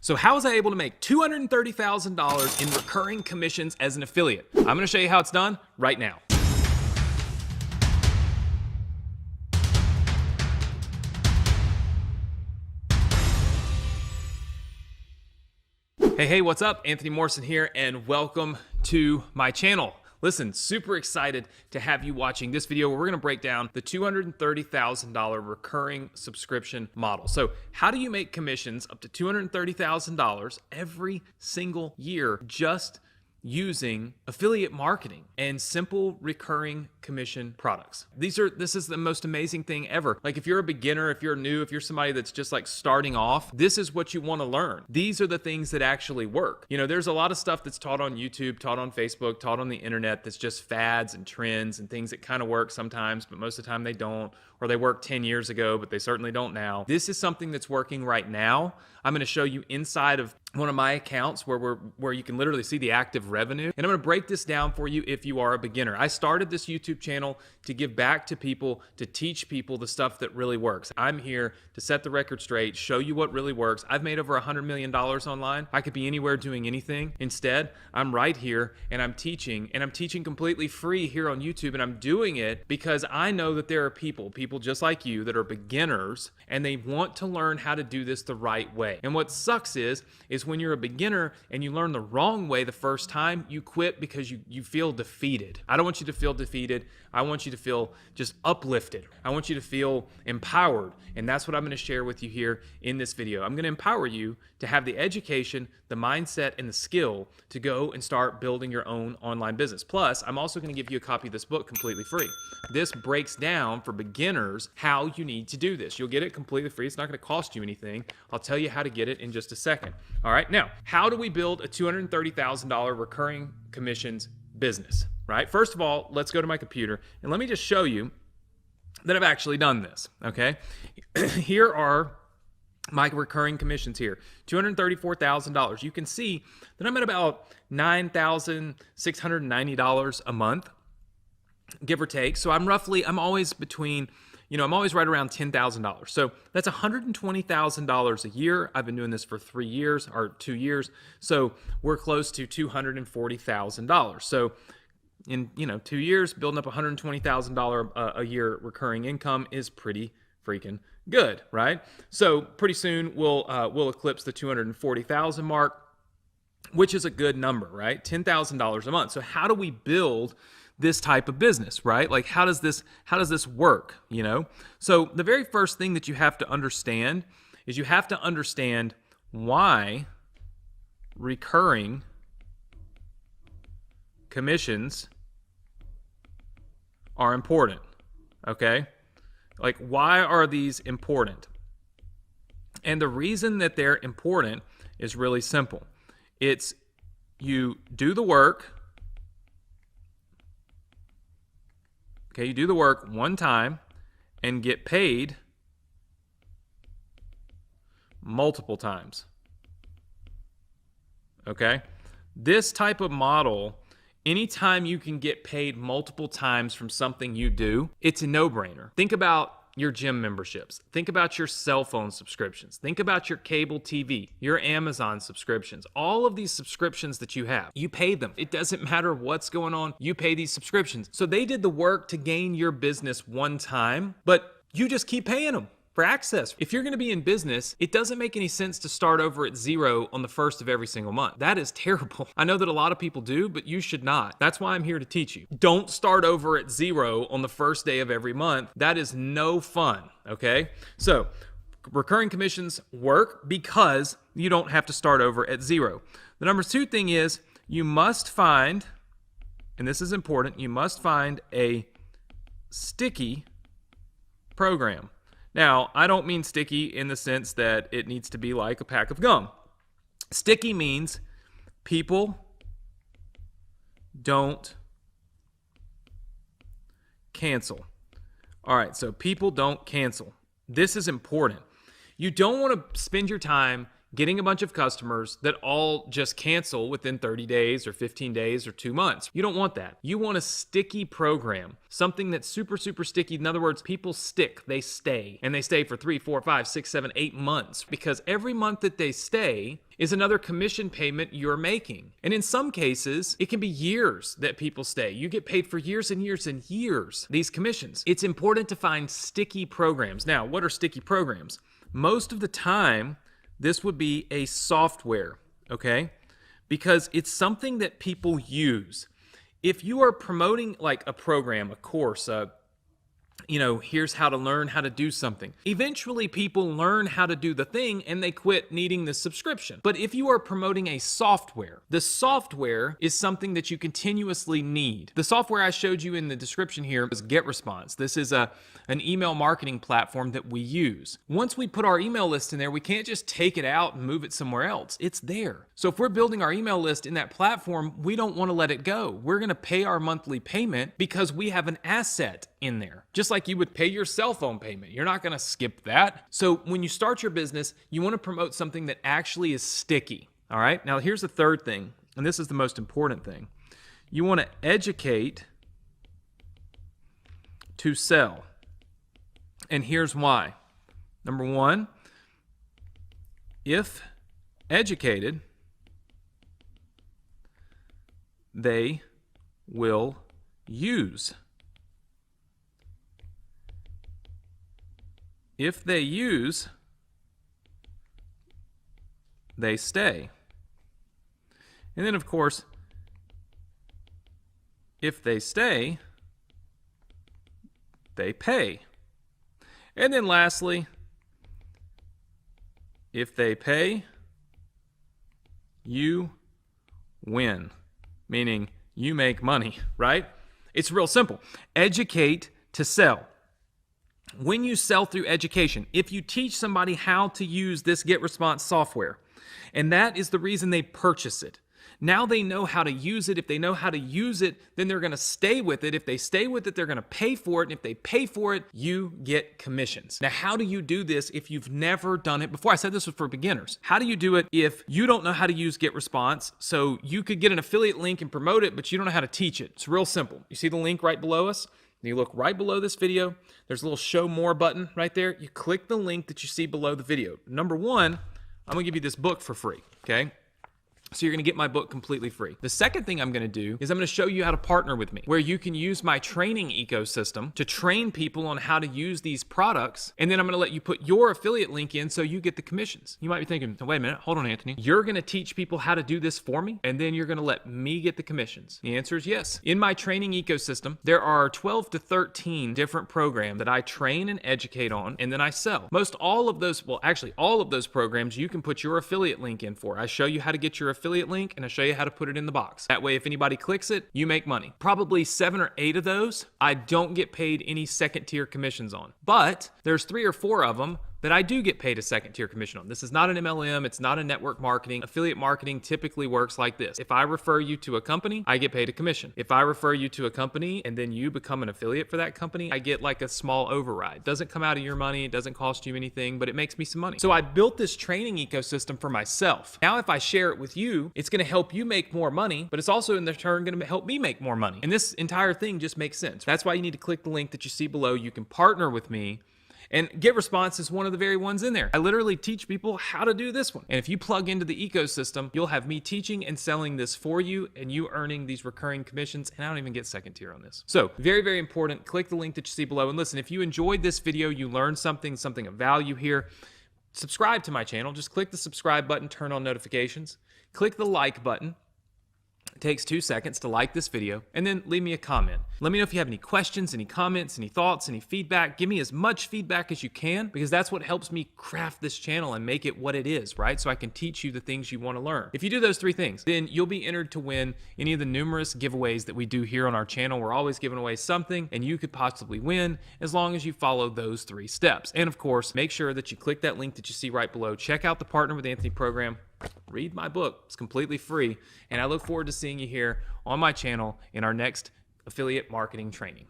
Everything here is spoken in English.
So how was I able to make $230,000 in recurring commissions as an affiliate? I'm gonna show you how it's done right now. Hey, what's up? Anthony Morrison here, and welcome to my channel. Listen, super excited to have you watching this video where we're gonna break down the $230,000 recurring subscription model. So how do you make commissions up to $230,000 every single year just using affiliate marketing and simple recurring commission products? This is the most amazing thing ever. Like, if you're a beginner, if you're new, if you're somebody that's just like starting off, this is what you want to learn. These are the things that actually work. You know, there's a lot of stuff that's taught on YouTube, taught on Facebook, taught on the internet that's just fads and trends and things that kind of work sometimes, but most of the time they don't, or they worked 10 years ago, but they certainly don't now. This is something that's working right now. I'm going to show you inside of one of my accounts where you can literally see the active revenue. And I'm going to break this down for you if you are a beginner. I started this YouTube channel to give back to people, to teach people the stuff that really works. I'm here to set the record straight, show you what really works. I've made over $100 million online. I could be anywhere doing anything. Instead, I'm right here and I'm teaching completely free here on YouTube. And I'm doing it because I know that there are people just like you that are beginners and they want to learn how to do this the right way. And what sucks is when you're a beginner and you learn the wrong way the first time, you quit because you feel defeated. I don't want you to feel defeated. I want you to feel just uplifted. I want you to feel empowered. And that's what I'm going to share with you here in this video. I'm going to empower you to have the education, the mindset, and the skill to go and start building your own online business. Plus, I'm also going to give you a copy of this book completely free. This breaks down for beginners how you need to do this. You'll get it completely free. It's not going to cost you anything. I'll tell you how to get it in just a second. All right, now, how do we build a $230,000 recurring commissions business, right? First of all, let's go to my computer and let me just show you that I've actually done this, okay? Here are my recurring commissions here, $234,000. You can see that I'm at about $9,690 a month, give or take. So I'm always between, I'm always right around $10,000. So that's $120,000 a year. I've been doing this for 3 years or 2 years. So we're close to $240,000. So in 2 years, building up $120,000 a year recurring income is pretty freaking good, right? So pretty soon we'll eclipse the 240,000 mark, which is a good number, right? $10,000 a month. So how do we build this type of business, right? Like, how does this work, So the very first thing that you have to understand is you have to understand why recurring commissions are important, okay? Like, why are these important? And the reason that they're important is really simple. It's you do the work. Okay, you do the work one time and get paid multiple times. Okay? This type of model, anytime you can get paid multiple times from something you do, it's a no-brainer. Think about your gym memberships. Think about your cell phone subscriptions. Think about your cable TV, your Amazon subscriptions. All of these subscriptions that you have, you pay them. It doesn't matter what's going on, you pay these subscriptions. So they did the work to gain your business one time, but you just keep paying them for access. If you're going to be in business, it doesn't make any sense to start over at zero on the first of every single month. That is terrible. I know that a lot of people do, but you should not. That's why I'm here to teach you. Don't start over at zero on the first day of every month. That is no fun, okay? So recurring commissions work because you don't have to start over at zero. The number two thing is you must find, and this is important, you must find a sticky program. Now, I don't mean sticky in the sense that it needs to be like a pack of gum. Sticky means people don't cancel. All right, so people don't cancel. This is important. You don't want to spend your time getting a bunch of customers that all just cancel within 30 days or 15 days or 2 months. You don't want that. You want a sticky program, something that's super, super sticky. In other words, people stick, they stay, and they stay for 3, 4, 5, 6, 7, 8 months, because every month that they stay is another commission payment you're making. And in some cases, it can be years that people stay. You get paid for years and years and years, these commissions. It's important to find sticky programs. Now, what are sticky programs? Most of the time, this would be a software, okay? Because it's something that people use. If you are promoting like a program, a course, here's how to learn how to do something. Eventually people learn how to do the thing and they quit needing the subscription. But if you are promoting a software, the software is something that you continuously need. The software I showed you in the description here is GetResponse. This is an email marketing platform that we use. Once we put our email list in there, we can't just take it out and move it somewhere else. It's there. So if we're building our email list in that platform, we don't want to let it go. We're going to pay our monthly payment because we have an asset in there. Just like you would pay your cell phone payment. You're not going to skip that. So when you start your business, you want to promote something that actually is sticky. All right. Now here's the third thing, and this is the most important thing. You want to educate to sell. And here's why. Number one, if educated, they will use. If they use, they stay. And then, of course, if they stay, they pay. And then lastly, if they pay, you win. Meaning you make money, right? It's real simple. Educate to sell. When you sell through education, if you teach somebody how to use this GetResponse software, and that is the reason they purchase it, now they know how to use it. If they know how to use it, then they're going to stay with it. If they stay with it, they're going to pay for it. And if they pay for it, you get commissions. Now, how do you do this if you've never done it before? I said this was for beginners. How do you do it if you don't know how to use GetResponse? So you could get an affiliate link and promote it, but you don't know how to teach it. It's real simple. You see the link right below us? And you look right below this video. There's a little show more button right there. You click the link that you see below the video. Number one, I'm going to give you this book for free, okay? So you're going to get my book completely free. The second thing I'm going to do is I'm going to show you how to partner with me, where you can use my training ecosystem to train people on how to use these products. And then I'm going to let you put your affiliate link in so you get the commissions. You might be thinking, wait a minute, hold on, Anthony. You're going to teach people how to do this for me, and then you're going to let me get the commissions. The answer is yes. In my training ecosystem, there are 12 to 13 different programs that I train and educate on, and then I sell. Most all of those, well, actually all of those programs you can put your affiliate link in for. I show you how to get your affiliate link, and I show you how to put it in the box. That way, if anybody clicks it, you make money. Probably 7 or 8 of those, I don't get paid any second tier commissions on. But there's 3 or 4 of them that I do get paid a second tier commission on. This is not an MLM, it's not a network marketing. Affiliate marketing typically works like this. If I refer you to a company, I get paid a commission. If I refer you to a company and then you become an affiliate for that company, I get like a small override. Doesn't come out of your money, it doesn't cost you anything, but it makes me some money. So I built this training ecosystem for myself. Now if I share it with you, it's gonna help you make more money, but it's also in turn gonna help me make more money. And this entire thing just makes sense. That's why you need to click the link that you see below. You can partner with me. And GetResponse is one of the very ones in there. I literally teach people how to do this one. And if you plug into the ecosystem, you'll have me teaching and selling this for you and you earning these recurring commissions. And I don't even get second tier on this. So very, very important. Click the link that you see below. And listen, if you enjoyed this video, you learned something of value here, subscribe to my channel. Just click the subscribe button, turn on notifications, click the like button. It takes 2 seconds to like this video, and then leave me a comment. Let me know if you have any questions, any comments, any thoughts, any feedback. Give me as much feedback as you can, because that's what helps me craft this channel and make it what it is, right? So I can teach you the things you want to learn. If you do those 3 things, then you'll be entered to win any of the numerous giveaways that we do here on our channel. We're always giving away something, and you could possibly win as long as you follow those 3 steps. And of course, make sure that you click that link that you see right below. Check out the Partner with Anthony program. Read my book. It's completely free. And I look forward to seeing you here on my channel in our next affiliate marketing training.